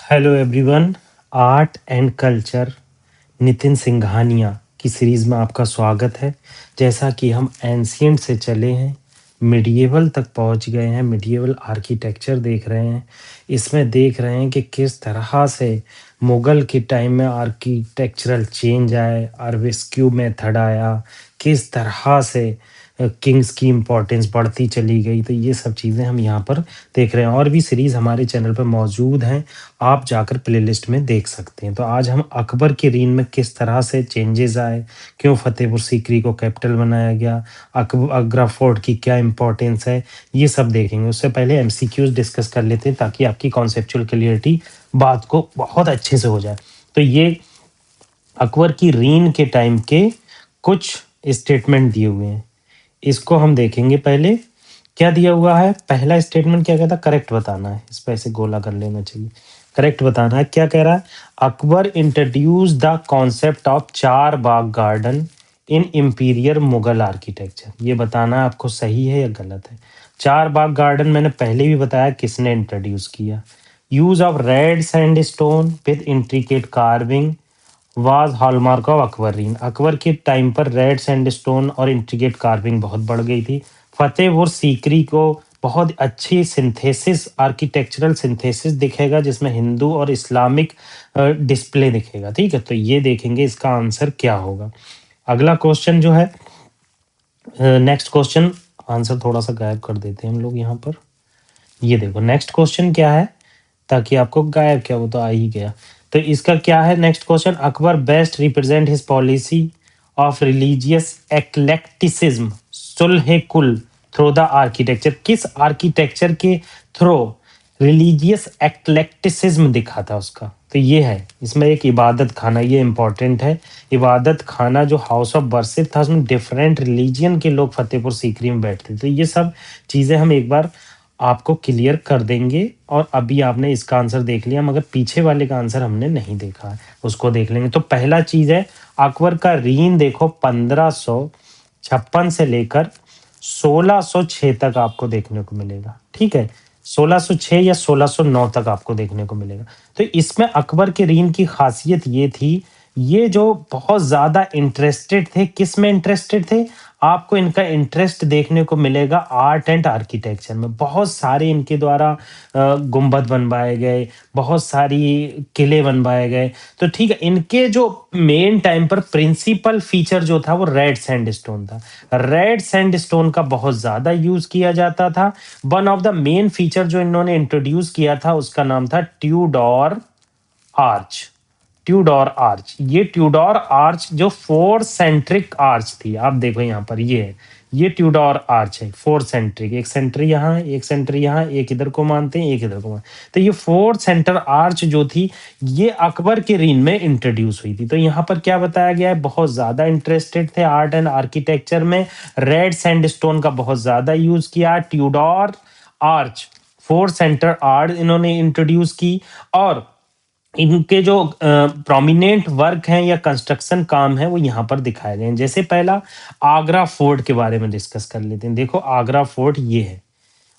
Hello everyone. Art and culture Nitin Singhania की series में आपका स्वागत है। जैसा कि हम एंशियंट से चले हैं, मिडिएवल तक पहुंच गए हैं, मिडिएवल आर्किटेक्चर देख रहे हैं। इसमें देख रहे हैं कि किस तरह से मुगल के टाइम में आर्किटेक्चरल चेंज आए, आर्विस्क्यू मेथड आया, किस तरह से किंग्स की इम्पोर्टेंस बढ़ती चली गई। तो ये सब चीज़ें हम यहाँ पर देख रहे हैं। और भी सीरीज़ हमारे चैनल पर मौजूद हैं, आप जाकर प्लेलिस्ट में देख सकते हैं। तो आज हम अकबर के रीन में किस तरह से चेंजेस आए, क्यों फतेहपुर सीकरी को कैपिटल बनाया गया, आगरा फोर्ट की क्या इंपॉर्टेंस है, ये सब देखेंगे। उससे पहले एमसीक्यूज डिस्कस कर लेते हैं ताकि आपकी कॉन्सेप्चुअल क्लियरिटी बात को बहुत अच्छे से हो जाए। तो ये अकबर की रीन के टाइम के कुछ स्टेटमेंट दिए हुए हैं, इसको हम देखेंगे। पहले क्या दिया हुआ है, पहला स्टेटमेंट क्या कहता है, करेक्ट बताना है। इस पे ऐसे गोला कर लेना चाहिए, करेक्ट बताना है। क्या कह रहा है, Akbar introduce the concept of Charbagh garden in imperial Mughal architecture. ये बताना है आपको सही है या गलत है। चार बाग गार्डन मैंने पहले भी बताया किसने इंट्रोड्यूस किया। Use of red sandstone with intricate carving was hallmark of अकबरीन। अकबर के टाइम पर रेड सैंडस्टोन और इंट्रिकेट कार्विंग बहुत बढ़ गई थी। फतेहपुर सीकरी को बहुत अच्छी सिंथेसिस, आर्किटेक्चरल सिंथेसिस दिखेगा जिसमें हिंदू और इस्लामिक डिस्प्ले दिखेगा। ठीक है, तो ये देखेंगे इसका आंसर क्या होगा। अगला क्वेश्चन जो है, नेक्स्ट क्वेश्चन, आंसर थोड़ा सा गायब कर देते हैं हम लोग यहाँ पर। ये देखो नेक्स्ट क्वेश्चन क्या है, ताकि आपको गायब क्या, वो तो आ ही गया। तो इसका क्या है next question, Akbar best represent his policy of religious eclecticism Sulh Kul through the architecture. किस आर्किटेक्चर के थ्रू रिलीजियस एक्लेक्टिसिज्म दिखा था उसका। तो ये है, इसमें एक इबादत खाना, ये इंपॉर्टेंट है। इबादत खाना जो हाउस ऑफ वर्शिप था, उसमें डिफरेंट रिलीजियन के लोग फतेहपुर सीकरी में बैठते। तो ये सब चीज़ें हम एक बार आपको क्लियर कर देंगे। और अभी आपने इसका आंसर देख लिया, मगर पीछे वाले का आंसर हमने नहीं देखा है, उसको देख लेंगे। तो पहला चीज है, अकबर का रीन देखो 1556 से लेकर 1606 तक आपको देखने को मिलेगा। ठीक है, 1606 या 1609 तक आपको देखने को मिलेगा। तो इसमें अकबर के रीन की खासियत ये थी, ये जो बहुत ज्यादा इंटरेस्टेड थे, किस में इंटरेस्टेड थे, आपको इनका इंटरेस्ट देखने को मिलेगा आर्ट एंड आर्किटेक्चर में। बहुत सारे इनके द्वारा गुंबद बनवाए गए, बहुत सारी किले बनवाए गए। तो ठीक है, इनके जो मेन टाइम पर प्रिंसिपल फीचर जो था वो रेड सैंडस्टोन था। रेड सैंडस्टोन का बहुत ज्यादा यूज किया जाता था। One of the main feature जो इन्होंने इंट्रोड्यूस किया था उसका नाम था ट्यूडोर आर्च। ट्यूडोर आर्च, ये ट्यूडोर आर्च जो फोर सेंट्रिक आर्च थी, आप देखो यहाँ पर ये है, ये ट्यूडोर आर्च है फोर सेंट्रिक। एक सेंटर यहाँ है, एक सेंटर यहाँ, एक इधर को मानते हैं, एक इधर को मानते हैं। तो ये फोर सेंटर आर्च जो थी, ये अकबर के रीन में इंट्रोड्यूस हुई थी। तो यहाँ पर क्या बताया गया है, बहुत ज्यादा इंटरेस्टेड थे आर्ट एंड आर्किटेक्चर में, रेड सैंडस्टोन का बहुत ज्यादा यूज किया, ट्यूडोर आर्च फोर सेंटर आर्च इन्होंने इंट्रोड्यूस की। और इनके जो प्रोमिनेंट वर्क हैं या कंस्ट्रक्शन काम है वो यहाँ पर दिखाए गए हैं। जैसे पहला आगरा फोर्ट के बारे में डिस्कस कर लेते हैं। देखो आगरा फोर्ट ये है,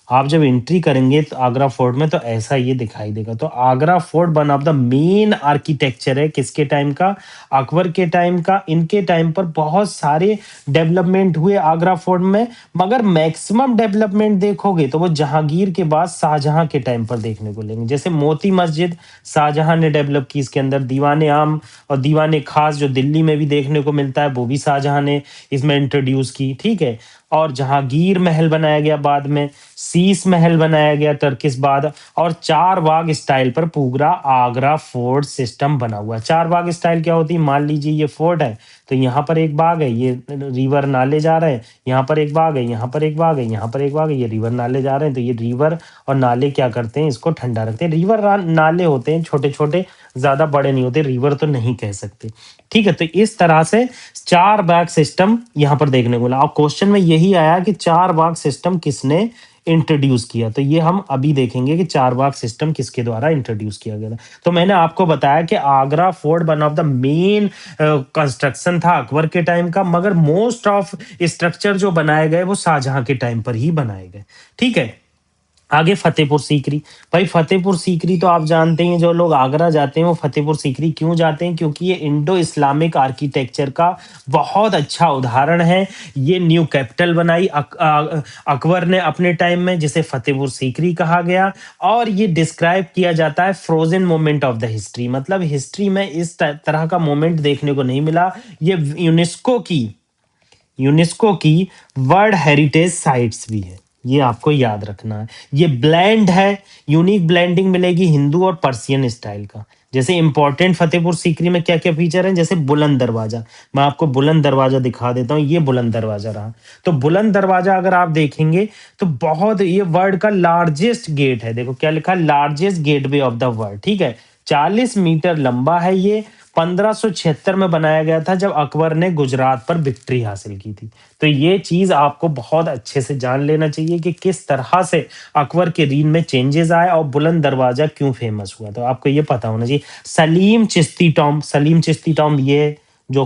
आप जब एंट्री करेंगे तो आगरा फोर्ट में, तो ऐसा ये दिखाई देगा। तो Agra fort one of the main architecture है किसके टाइम का, अकबर के टाइम का। इनके टाइम पर बहुत सारे डेवलपमेंट हुए आगरा फोर्ट में, मगर मैक्सिमम डेवलपमेंट देखोगे तो वो जहांगीर के बाद शाहजहां के टाइम पर देखने को लेंगे। जैसे मोती मस्जिद शाहजहां ने डेवलप की, इसके अंदर दीवाने आम और दीवाने खास जो दिल्ली में भी देखने को मिलता है, वो भी शाहजहां ने इसमें इंट्रोड्यूस की। ठीक है, और जहांगीर महल बनाया गया बाद में, शीश महल बनाया गया टर्किश बाद, और चार बाग स्टाइल पर पूरा आगरा फोर्ट सिस्टम बना हुआ है। चार बाग स्टाइल क्या होती है, मान लीजिए ये फोर्ट है, तो यहाँ पर एक बाग है, ये रिवर नाले जा रहे हैं, यहाँ पर एक बाग है, यहाँ पर एक बाग है, यहाँ पर एक बाग है, ये रिवर नाले जा रहे हैं। तो ये रिवर और नाले क्या करते हैं, इसको ठंडा रखते हैं। रिवर नाले होते हैं छोटे छोटे, ज्यादा बड़े नहीं होते, रिवर तो नहीं कह सकते। ठीक है, तो इस तरह से चार बाग सिस्टम यहाँ पर देखने को मिला। और क्वेश्चन में यही आया कि चार बाग सिस्टम किसने इंट्रोड्यूस किया। तो ये हम अभी देखेंगे कि चार बाग सिस्टम किसके द्वारा इंट्रोड्यूस किया गया था। तो मैंने आपको बताया कि Agra fort one of the main construction था अकबर के टाइम का, मगर मोस्ट ऑफ स्ट्रक्चर जो बनाए गए वो शाहजहां के टाइम पर ही बनाए गए। ठीक है, आगे फतेहपुर सीकरी। भाई फतेहपुर सीकरी तो आप जानते हैं, जो लोग आगरा जाते हैं वो फतेहपुर सीकरी क्यों जाते हैं, क्योंकि ये इंडो इस्लामिक आर्किटेक्चर का बहुत अच्छा उदाहरण है। ये न्यू कैपिटल बनाई अकबर ने अपने टाइम में, जिसे फतेहपुर सीकरी कहा गया। और ये डिस्क्राइब किया जाता है frozen moment of the history, मतलब हिस्ट्री में इस तरह का मोमेंट देखने को नहीं मिला। ये यूनेस्को की वर्ल्ड हेरिटेज साइट्स भी है, ये आपको याद रखना है। ये ब्लेंड है, यूनिक ब्लेंडिंग मिलेगी हिंदू और पर्शियन स्टाइल का। जैसे इंपॉर्टेंट फतेहपुर सीकरी में क्या क्या फीचर हैं, जैसे बुलंद दरवाजा। मैं आपको बुलंद दरवाजा दिखा देता हूँ, ये बुलंद दरवाजा रहा। तो बुलंद दरवाजा अगर आप देखेंगे तो बहुत, ये वर्ल्ड का लार्जेस्ट गेट है। देखो क्या लिखा है, largest gateway of the world, ठीक है। 40 मीटर लंबा है ये। 1576 में बनाया गया था, जब अकबर ने गुजरात पर विक्ट्री हासिल की थी। तो ये चीज आपको बहुत अच्छे से जान लेना चाहिए कि किस तरह से अकबर के रीन में चेंजेस आए और बुलंद दरवाजा क्यों फेमस हुआ, तो आपको ये पता होना चाहिए। सलीम चिश्ती टॉम्ब, ये जो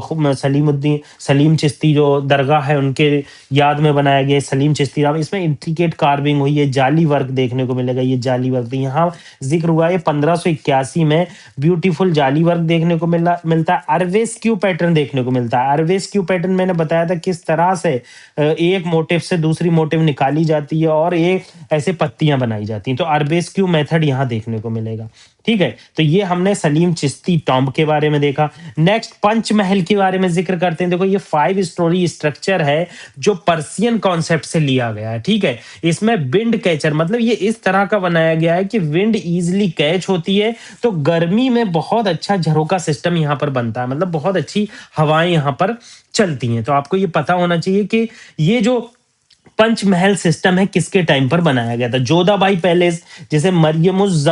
सलीम चिश्ती जो दरगाह है उनके याद में बनाया गया है, सलीम चिश्ती टॉम्ब। इसमें इंट्रिकेट कार्विंग हुई है, जाली वर्क देखने को मिलेगा। ये जाली वर्क तो यहाँ जिक्र हुआ है 1581 में, ब्यूटीफुल जाली वर्क देखने को मिलता है। अरवेस्क्यू पैटर्न देखने को मिलता है। अरवेस्क्यू पैटर्न मैंने बताया था किस तरह से एक मोटिव से दूसरी मोटिव निकाली जाती है और एक ऐसे पत्तियां बनाई जाती हैं। तो अरवेस्क्यू मेथड यहाँ देखने को मिलेगा, ठीक है। तो ये हमने सलीम चिश्ती टॉम्ब के बारे में देखा। नेक्स्ट पंचमहल के बारे में जिक्र करते हैं। देखो ये 5 स्टोरी स्ट्रक्चर है जो पर्शियन कॉन्सेप्ट से लिया गया है, ठीक है। इसमें विंड कैचर, मतलब ये इस तरह का बनाया गया है कि विंड इजीली कैच होती है, तो गर्मी में बहुत अच्छा झरोका सिस्टम यहाँ पर बनता है, मतलब बहुत अच्छी हवाएं यहाँ पर चलती हैं। तो आपको ये पता होना चाहिए कि ये जो पंचमहल सिस्टम है किसके टाइम पर बनाया गया था। जोधाबाई पैलेस, जिसे मरियम उज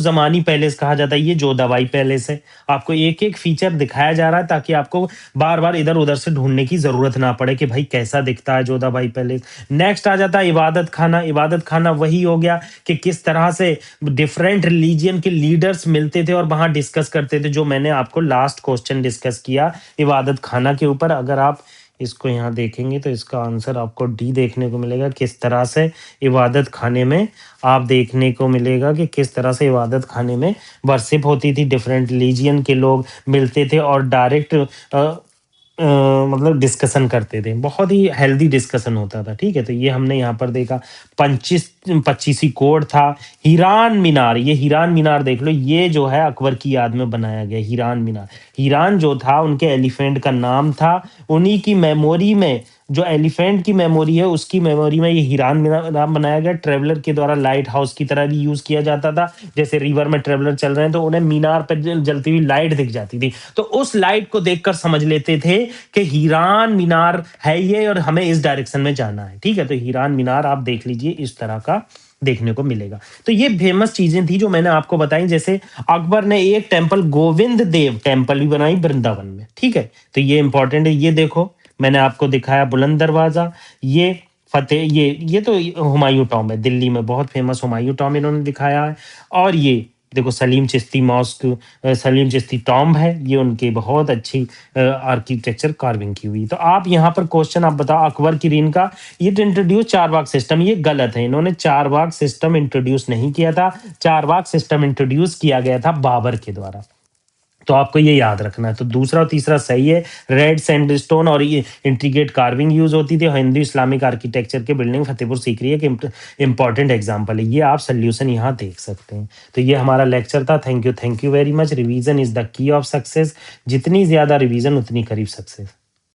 जमानी पैलेस कहा जाता है, ये जोधाबाई पैलेस है। आपको एक एक फीचर दिखाया जा रहा है ताकि आपको बार बार इधर उधर से ढूंढने की जरूरत ना पड़े कि भाई कैसा दिखता है जोधाबाई पैलेस। नेक्स्ट आ जाता है इबादत खाना। इबादत खाना वही हो गया कि किस तरह से डिफरेंट रिलीजियन के लीडर्स मिलते थे और वहां डिस्कस करते थे, जो मैंने आपको लास्ट क्वेश्चन डिस्कस किया इबादत खाना के ऊपर। अगर आप इसको यहाँ देखेंगे तो इसका आंसर आपको डी देखने को मिलेगा। किस तरह से इबादत खाने में आप देखने को मिलेगा कि किस तरह से इबादत खाने में वर्शिप होती थी, डिफरेंट रिलीजियन के लोग मिलते थे और डायरेक्ट मतलब डिस्कशन करते थे, बहुत ही हेल्दी डिस्कशन होता था, ठीक है। तो ये हमने यहाँ पर देखा। 25वीं कोड था। हीरान मीनार, ये हीरान मीनार देख लो, ये जो है अकबर की याद में बनाया गया हीरान मीनार। हीरान जो था उनके एलिफेंट का नाम था, उन्हीं की मेमोरी में, जो एलिफेंट की मेमोरी है उसकी मेमोरी में ये हीरान मीनार बनाया गया। ट्रेवलर के द्वारा लाइट हाउस की तरह भी यूज किया जाता था। जैसे रिवर में ट्रेवलर चल रहे हैं तो उन्हें मीनार पर जलती हुई लाइट दिख जाती थी, तो उस लाइट को देखकर समझ लेते थे कि हीरान मीनार है ये और हमें इस डायरेक्शन में जाना है, ठीक है। तो हीरान मीनार आप देख लीजिए, इस तरह का देखने को मिलेगा। तो ये फेमस चीजें थी जो मैंने आपको बताई। जैसे अकबर ने एक टेम्पल, गोविंद देव टेम्पल भी बनाई वृंदावन में, ठीक है। तो ये इंपॉर्टेंट है। ये देखो मैंने आपको दिखाया बुलंद दरवाजा, ये ये तो हुमायूं टॉम्ब है, दिल्ली में बहुत फेमस हुमायूं टॉम्ब इन्होंने दिखाया है। और ये देखो सलीम चिश्ती मॉस्क, सलीम चिश्ती टॉम्ब है, ये उनकी बहुत अच्छी आर्किटेक्चर कार्विंग की हुई। तो आप यहाँ पर क्वेश्चन आप बताओ, अकबर की रीन का ये इंट्रोड्यूस चारबाग सिस्टम, ये गलत है। इन्होंने चारबाग सिस्टम इंट्रोड्यूस नहीं किया था, चारबाग सिस्टम इंट्रोड्यूस किया गया था बाबर के द्वारा। तो आपको ये याद रखना है। तो दूसरा और तीसरा सही है। रेड सैंडस्टोन और ये इंट्रीगेट कार्विंग यूज होती थी। हिंदू इस्लामिक आर्किटेक्चर के बिल्डिंग फतेहपुर सीकरी एक इंपॉर्टेंट एग्जांपल है। ये आप सोल्यूशन यहाँ देख सकते हैं। तो ये हमारा लेक्चर था। Thank you very much. Revision is the key of success. जितनी ज्यादा रिवीजन उतनी करीब सक्सेस।